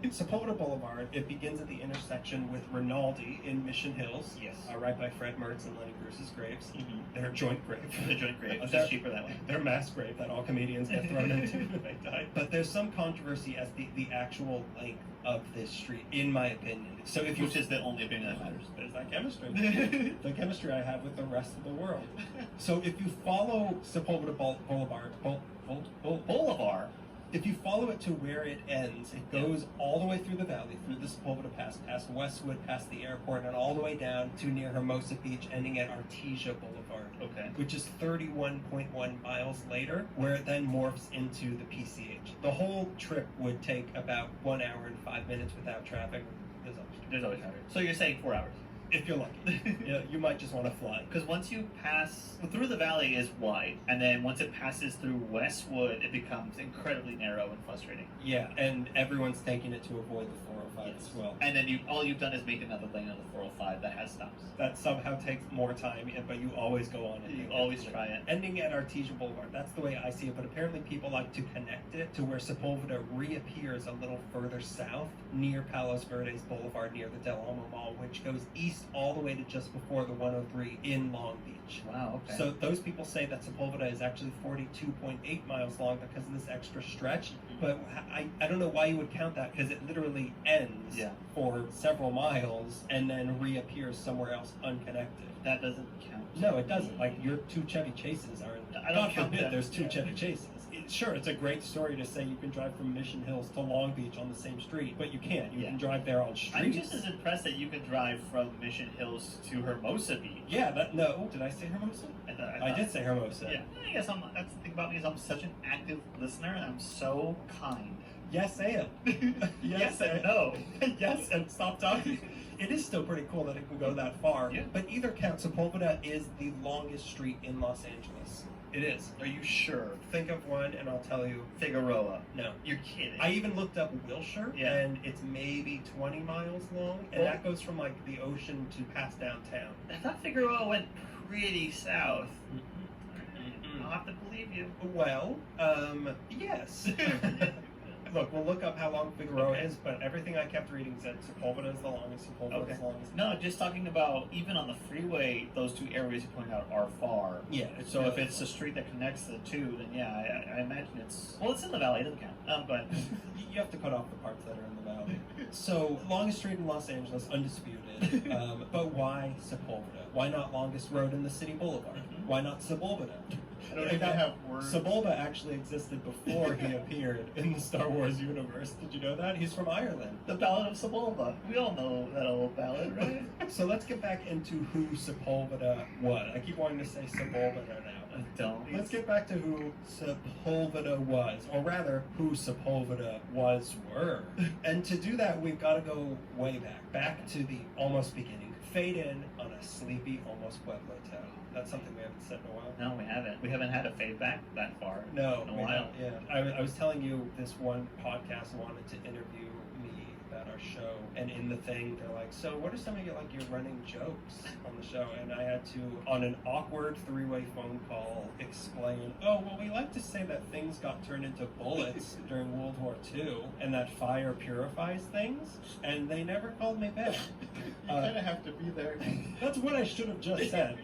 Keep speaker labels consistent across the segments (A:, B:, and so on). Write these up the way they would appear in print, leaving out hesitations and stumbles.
A: Sepulveda Boulevard, it begins at the intersection with Rinaldi in Mission Hills.
B: Yes.
A: Right by Fred Mertz and Lenny Bruce's graves.
B: Mm-hmm.
A: They're joint grave.
B: The joint grave. It's cheaper that way.
A: They're mass grave that all comedians get thrown into when they die. But there's some controversy as the actual length of this street, in my opinion. So if you
B: Which is the only opinion that matters.
A: There's that chemistry. The chemistry I have with the rest of the world. So if you follow Sepulveda Boulevard,
B: Boulevard.
A: if you follow it to where it ends, it goes all the way through the valley, through the Sepulveda Pass, past Westwood, past the airport, and all the way down to near Hermosa Beach, ending at Artesia Boulevard.
B: Okay.
A: Which is 31.1 miles later, where it then morphs into the PCH. The whole trip would take about 1 hour and 5 minutes without traffic.
B: There's always traffic. So you're saying 4 hours?
A: If you're lucky. You might just want to fly.
B: Because once you pass through the valley is wide, and then once it passes through Westwood, it becomes incredibly narrow and frustrating.
A: Yeah, and everyone's taking it to avoid the 405 as well.
B: And then all you've done is make another lane on the 405 that has stops.
A: That somehow takes more time, but you always go on it.
B: You always try it.
A: Ending at Artesia Boulevard, that's the way I see it, but apparently people like to connect it to where Sepulveda reappears a little further south, near Palos Verdes Boulevard, near the Del Amo Mall, which goes east all the way to just before the 103 in Long Beach.
B: Wow, okay.
A: So those people say that Sepulveda is actually 42.8 miles long because of this extra stretch, but I don't know why you would count that, because it literally ends for several miles and then reappears somewhere else unconnected.
B: That doesn't count.
A: No, it doesn't. Like, your two Chevy Chases aren't.
B: I don't count that.
A: There's two Chevy Chases. Sure, it's a great story to say you can drive from Mission Hills to Long Beach on the same street, but you can't. You can drive there on streets.
B: I'm just as impressed that you can drive from Mission Hills to Hermosa Beach.
A: Yeah, no. Did I say Hermosa? I did say Hermosa.
B: Yeah. I guess that's the thing about me is I'm such an active listener and I'm so kind.
A: Yes, and.
B: Yes and no.
A: Yes, and stop talking. It is still pretty cool that it can go that far.
B: Yeah.
A: But either count, Sepulveda is the longest street in Los Angeles. It is.
B: Are you sure?
A: Think of one and I'll tell you.
B: Figueroa.
A: No.
B: You're kidding.
A: I even looked up Wilshire, and it's maybe 20 miles long, and that goes from like the ocean to past downtown.
B: I thought Figueroa went pretty south. I'll have to believe you.
A: Well, yes. Look, we'll look up how long Figueroa is, but everything I kept reading said Sepulveda is the longest, Sepulveda is the longest.
B: No, just talking about even on the freeway, those two areas you point out are far.
A: Yeah.
B: So if it's a street that connects the two, then yeah, I imagine it's in the valley. It doesn't count. But
A: you have to cut off the parts that are in the valley. So longest street in Los Angeles, undisputed. But why Sepulveda? Why not longest road in the city boulevard? Why not Sepulveda?
B: I don't even have words.
A: Sepulveda actually existed before he appeared in the Star Wars universe. Did you know that? He's from Ireland.
B: The Ballad of Sepulveda. We all know that old ballad, right?
A: So let's get back into who Sepulveda was. I keep wanting to say Sepulveda now.
B: Don't.
A: Let's get back to who Sepulveda was, or rather, who Sepulveda were. And to do that, we've got to go way back to the almost beginning. Fade in on a sleepy, almost Pueblo town. That's something we haven't said in a while.
B: No, we haven't. We haven't had a fade back that far.
A: No,
B: in a while.
A: Yeah, I was telling you this one podcast wanted to interview me about our show, and in the thing they're like, so what are some of your running jokes on the show? And I had to, on an awkward three-way phone call, explain, oh, well, we like to say that things got turned into bullets during World War II, and that fire purifies things, and they never called me back.
B: You kind of have to be there.
A: That's what I should have just said.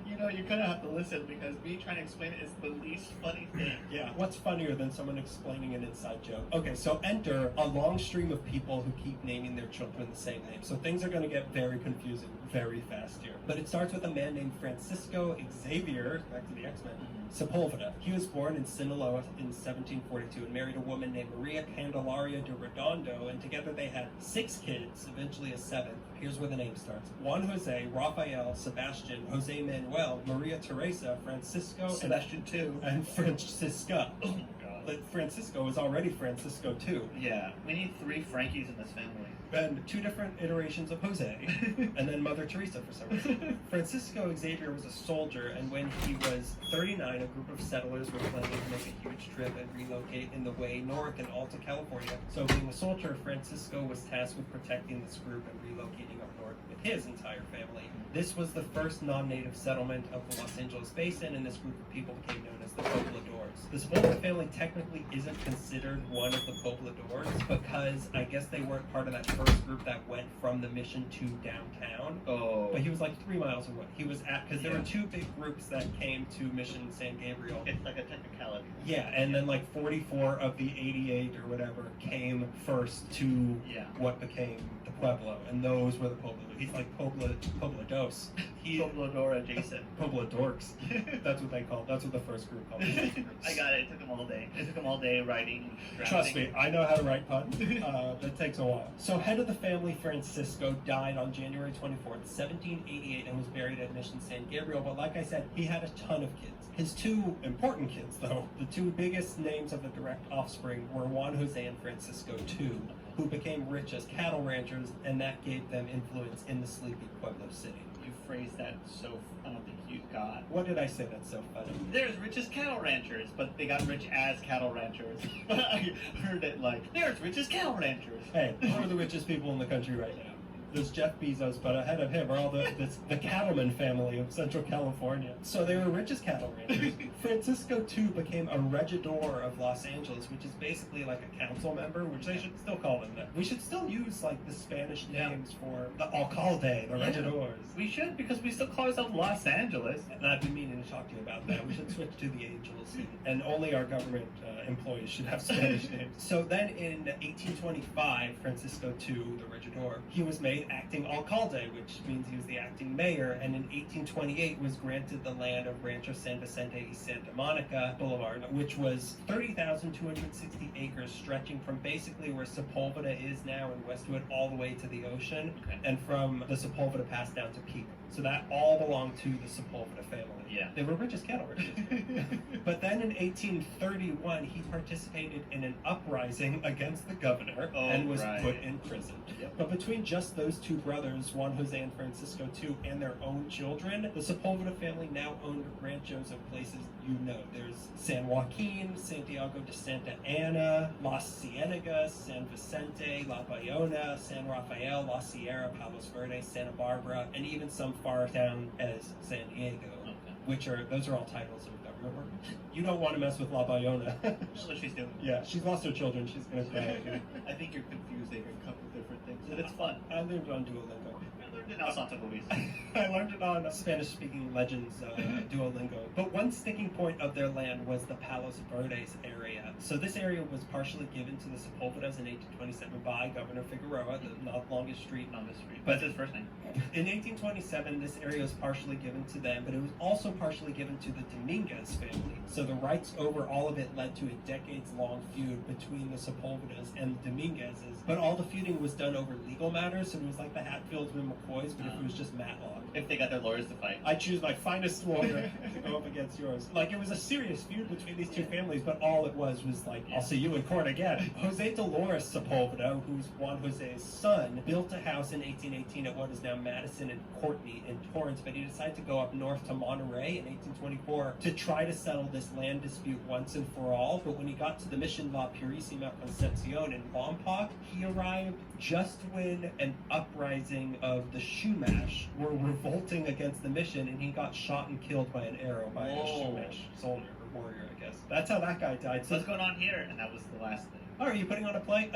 B: You kind of have to listen because me trying to explain it is the least funny thing.
A: Yeah, what's funnier than someone explaining an inside joke? Okay, so enter a long stream of people who keep naming their children the same name. So things are going to get very confusing very fast here. But it starts with a man named Francisco Xavier, back to the X-Men, Sepulveda. He was born in Sinaloa in 1742 and married a woman named Maria Candelaria de Redondo, and together they had 6 kids, eventually a 7th. Here's where the name starts. Juan Jose, Rafael, Sebastian, Jose Manuel, Maria Teresa, Francisco,
B: Sebastian too,
A: and Francisca.
B: Oh my god.
A: But Francisco was already Francisco too.
B: Yeah, we need 3 Frankies in this family.
A: And 2 different iterations of Jose, and then Mother Teresa for some reason. Francisco Xavier was a soldier, and when he was 39, a group of settlers were planning to make a huge trip and relocate in the way north in Alta California. So being a soldier, Francisco was tasked with protecting this group and relocating up north with his entire family. This was the first non-native settlement of the Los Angeles basin, and this group of people became known as the Pobladores. The Sepulveda family technically isn't considered one of the pobladores because I guess they weren't part of that first group that went from the mission to downtown.
B: Oh.
A: But he was like 3 miles away. He was at, because there were two big groups that came to Mission San Gabriel.
B: It's like a technicality.
A: Yeah, and then like 44 of the 88 or whatever came first to what became the Pueblo, and those were the Pobladores. He's like Poblados.
B: Poblador adjacent.
A: Pobladorks. That's what they called. That's what the first group called it.
B: I got it. It took them all day. It took them all day writing.
A: Trust me, I know how to write puns. That takes a while. So, head of the family, Francisco, died on January 24th, 1788, and was buried at Mission San Gabriel. But like I said, he had a ton of kids. His two important kids, though, the two biggest names of the direct offspring, were Juan Jose and Francisco II, who became rich as cattle ranchers, and that gave them influence in the sleepy Pueblo City.
B: You phrased that so I don't think you got.
A: What did I say that's so funny?
B: They're as rich as cattle ranchers, but they got rich as cattle ranchers. I heard it like, they're as rich as cattle ranchers.
A: Hey, who are the richest people in the country right now? There's Jeff Bezos, but ahead of him are all the cattleman family of Central California. So they were rich as cattle ranchers. Francisco II became a regidor of Los Angeles, which is basically like a council member, which they should still call them that. We should still use like the Spanish names for the alcalde, the regidors.
B: We should, because we still call ourselves Los Angeles.
A: And I've been meaning to talk to you about that. We should switch to the Angels, and only our government employees should have Spanish names. So then in 1825, Francisco II, the regidor, he was made acting alcalde, which means he was the acting mayor, and in 1828 was granted the land of Rancho San Vicente y Santa Monica Boulevard, which was 30,260 acres, stretching from basically where Sepulveda is now in Westwood all the way to the ocean, and from the Sepulveda Pass down to Pico. So that all belonged to the Sepulveda family.
B: Yeah.
A: They were rich as cattle ranchers. But then in 1831, he participated in an uprising against the governor and was put in prison.
B: Yep.
A: But between just those two brothers, Juan Jose and Francisco II, and their own children, the Sepulveda family now owned ranchos of places you know. There's San Joaquin, Santiago de Santa Ana, Las Ciénegas, San Vicente, La Bayona, San Rafael, La Sierra, Palos Verdes, Santa Barbara, and even some far down as San Diego. Those are all titles of government workers. You don't want to mess with La Bayona.
B: That's what she's doing.
A: Yeah, she's lost her children. She's going to cry.
B: I think you're confusing a couple different things, but it's fun.
A: I lived on Duolingo.
B: I learned it in Santa Luis.
A: I learned it on Spanish-speaking Legends Duolingo. But one sticking point of their land was the Palos Verdes area. So this area was partially given to the Sepulvedas in 1827 by Governor Figueroa, the longest street.
B: But it's his first name.
A: In 1827, this area was partially given to them, but it was also partially given to the Dominguez family. So the rights over all of it led to a decades-long feud between the Sepulvedas and the Dominguezes. But all the feuding was done over legal matters, so it was like the Hatfields and McCoys, but if it was just Matlock.
B: If they got their lawyers to fight.
A: I choose my finest lawyer to go up against yours. Like, it was a serious feud between these two families, but all it was like, I'll see you in court again. Jose Dolores Sepulveda, who's Juan Jose's son, built a house in 1818 at what is now Madison and Courtney in Torrance, but he decided to go up north to Monterey in 1824 to try to settle this land dispute once and for all. But when he got to the Mission La Purísima Concepcion in Lompoc, he arrived just when an uprising of the Shumash were revolting against the mission, and he got shot and killed by an arrow by a Shumash soldier or warrior, I guess. That's how that guy died.
B: So what's going on here? And that was the last thing.
A: Oh, are you putting on a play?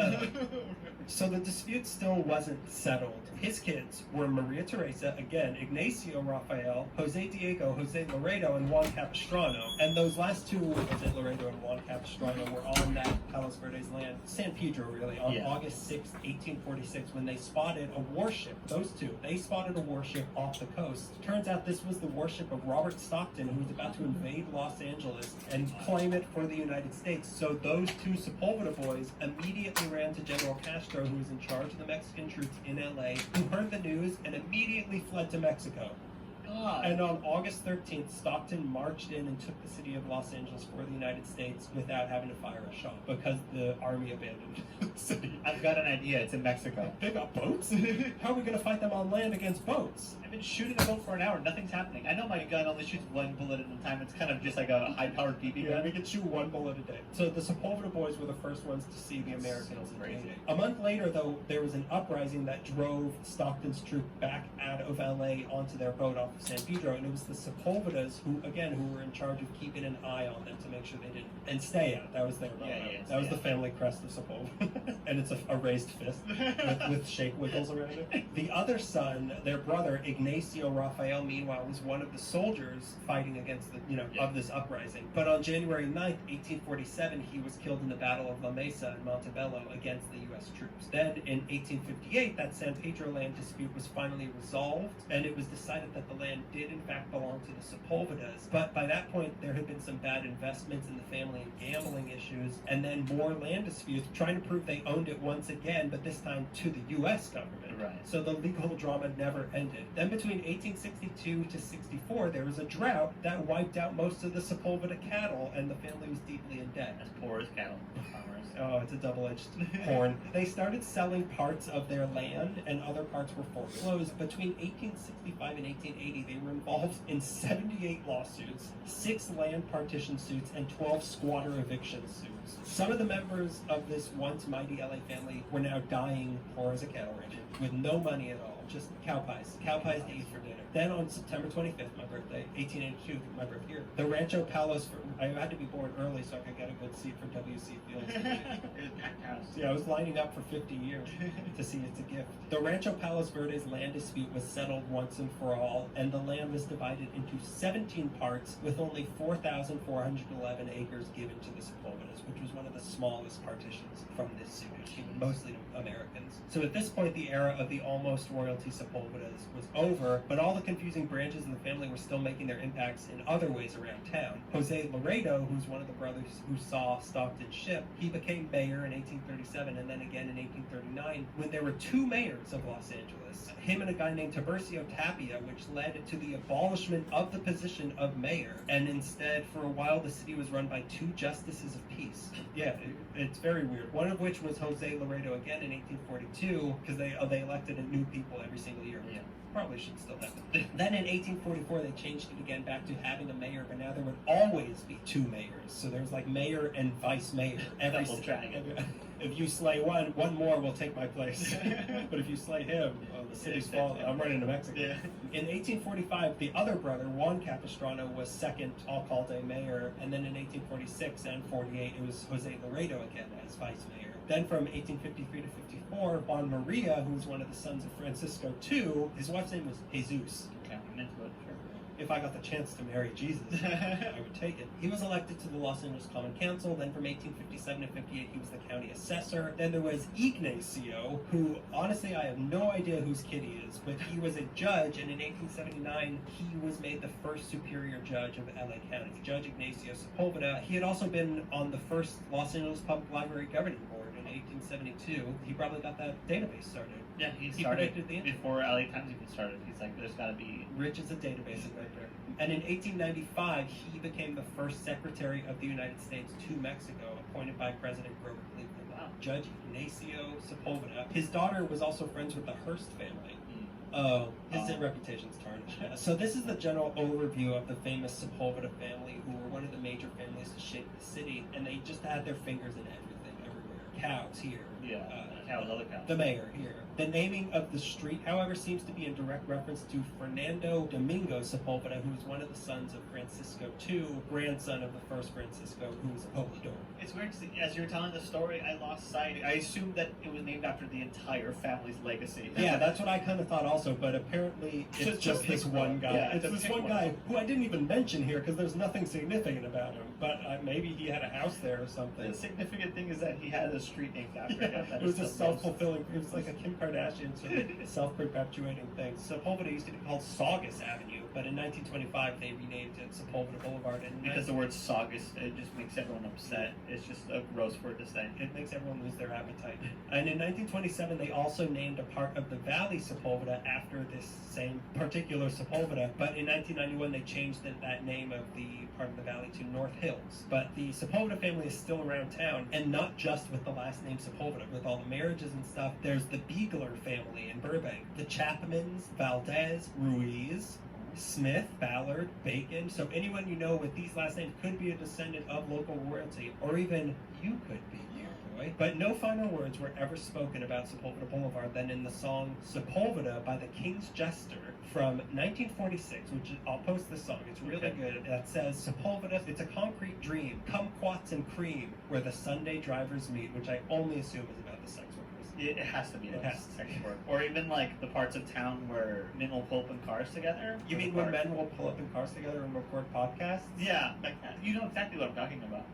A: So the dispute still wasn't settled. His kids were Maria Teresa, again, Ignacio Rafael, Jose Diego, Jose Laredo, and Juan Capistrano. And those last two, Jose Laredo and Juan Capistrano, were on that Palos Verdes land, San Pedro really, on August 6, 1846, when they spotted a warship. Those two, they spotted a warship off the coast. Turns out this was the warship of Robert Stockton, who was about to invade Los Angeles and claim it for the United States. So those two Sepulveda boys immediately ran to General Castro, who was in charge of the Mexican troops in LA, who heard the news and immediately fled to Mexico. And on August 13th, Stockton marched in and took the city of Los Angeles for the United States without having to fire a shot because the army abandoned the city.
B: I've got an idea. It's in Mexico.
A: They got boats? How are we going to fight them on land against boats?
B: Maybe been shooting a boat for an hour. Nothing's happening. I know my gun only shoots one bullet at a time. It's kind of just like a high-powered BB
A: Yeah,
B: gun.
A: we could shoot one bullet a day. So the Sepulveda boys were the first ones to see the
B: That's
A: Americans
B: so crazy.
A: invading. A month later, though, there was an uprising that drove Stockton's troop back out of LA onto their boat off of San Pedro, and it was the Sepulvedas who were in charge of keeping an eye on them to make sure they didn't and stay out. That was their motto. That was the family crest of Sepulveda, and it's a raised fist with shake wiggles around it. The other son, their brother Ignacio Rafael, meanwhile, was one of the soldiers fighting against of this uprising. But on January 9th, 1847, he was killed in the Battle of La Mesa in Montebello against the U.S. troops. Then, in 1858, that San Pedro land dispute was finally resolved, and it was decided that the land did in fact belong to the Sepulvedas. But by that point, there had been some bad investments in the family and gambling issues, and then more land disputes, trying to prove they owned it once again, but this time to the U.S. government.
B: Right.
A: So the legal drama never ended. Then between 1862 to 64, there was a drought that wiped out most of the Sepulveda cattle, and the family was deeply in debt.
B: As poor as cattle farmers.
A: Oh, it's a double-edged horn. They started selling parts of their land, and other parts were foreclosed. Between 1865 and 1880, they were involved in 78 lawsuits, 6 land partition suits, and 12 squatter eviction suits. Some of the members of this once mighty LA family were now dying poor as a cattle rancher, with no money at all, just cow pies to eat for dinner. Then on September 25th, my birthday, 1882, my birth year, the Rancho Palos, I had to be born early so I could get a good seat for W.C. Fields.
B: It was packed house.
A: Yeah, I was lining up for 50 years to see it's a gift. The Rancho Palos Verdes land dispute was settled once and for all, and the land was divided into 17 parts with only 4,411 acres given to the Sepulvedas, which was one of the smallest partitions from this suit, mostly to Americans. So at this point, the era of the almost royalty Sepulvedas was over, but all the confusing branches of the family were still making their impacts in other ways around town. Jose Laredo, who's one of the brothers who saw Stockton's ship, he became mayor in 1837 and then again in 1839 when there were 2 mayors of Los Angeles, him and a guy named Tiburcio Tapia, which led to the abolishment of the position of mayor, and instead for a while the city was run by 2 justices of peace. Yeah, it's very weird. One of which was Jose Laredo again in 1842, because they elected new people every single year.
B: Yeah.
A: Probably should still happen. Then in 1844, they changed it again back to having a mayor, but now there would always be 2 mayors. So there's like mayor and vice mayor.
B: Double dragon.
A: If you slay one more will take my place. But if you slay him, the city's falling. I'm running to Mexico.
B: Yeah.
A: In 1845, the other brother, Juan Capistrano, was second alcalde mayor, and then in 1846 and 48, it was Jose Laredo again as vice mayor. Then from 1853 to 54, Juan Maria, who was one of the sons of Francisco II, his wife's name was Jesus. If I got the chance to marry Jesus, I would take it. He was elected to the Los Angeles Common Council. Then from 1857 to 58, he was the county assessor. Then there was Ignacio, who honestly I have no idea whose kid he is, but he was a judge, and in 1879 he was made the first superior judge of LA County. Judge Ignacio Sepulveda. He had also been on the first Los Angeles Public Library governing board in 1872. He probably got that database started.
B: Yeah, he started
A: predicted the internet.
B: before LA Times even started. He's like, there's got to be...
A: Rich as a database inventor. And in 1895, he became the first Secretary of the United States to Mexico, appointed by President Grover Cleveland.
B: Wow.
A: Judge Ignacio Sepulveda. His daughter was also friends with the Hearst family. Oh, his reputation's tarnished. So this is the general overview of the famous Sepulveda family, who were one of the major families to shape the city, and they just had their fingers in everything, everywhere. Cows here.
B: Yeah, cows, other cows.
A: The mayor here. The naming of the street, however, seems to be in direct reference to Fernando Domingo Sepulveda, who was one of the sons of Francisco II, grandson of the first Francisco, who was a poblador.
B: It's weird because as you were telling the story, I lost sight. I assumed that it was named after the entire family's legacy.
A: Yeah, that's what I kind of thought also, but apparently it's just this one guy.
B: Yeah,
A: it's this one guy who I didn't even mention here because there's nothing significant about him, but maybe he had a house there or something.
B: The significant thing is that he had a street named after him.
A: It was a self-fulfilling, it was like a Kim Kardashian sort of self-perpetuating thing. Sepulveda used to be called Saugus Avenue, But in 1925, they renamed it Sepulveda Boulevard. And
B: Because the word saugus, it just makes everyone upset. It's just a gross word to say.
A: it makes everyone lose their appetite. And in 1927, they also named a part of the valley Sepulveda after this same particular Sepulveda. But in 1991, they changed that name of the part of the valley to North Hills. But the Sepulveda family is still around town, and not just with the last name Sepulveda. With all the marriages and stuff, there's the Beegler family in Burbank, the Chapmans, Valdez, Ruiz, Smith, Ballard, Bacon. So anyone you know with these last names could be a descendant of local royalty, or even you could be, dear boy. But no final words were ever spoken about Sepulveda Boulevard than in the song Sepulveda by the King's Jester from 1946, which I'll post this song. It's really good. That says, Sepulveda, it's a concrete dream, kumquats and cream, where the Sunday drivers meet, which I only assume is about the sex workers.
B: It has to be.
A: It has to
B: sex
A: be.
B: work. Or even like the parts of town where men will pull up in cars together.
A: You mean when men will pull up in cars together and record podcasts?
B: Yeah, like that. You know exactly what I'm talking about.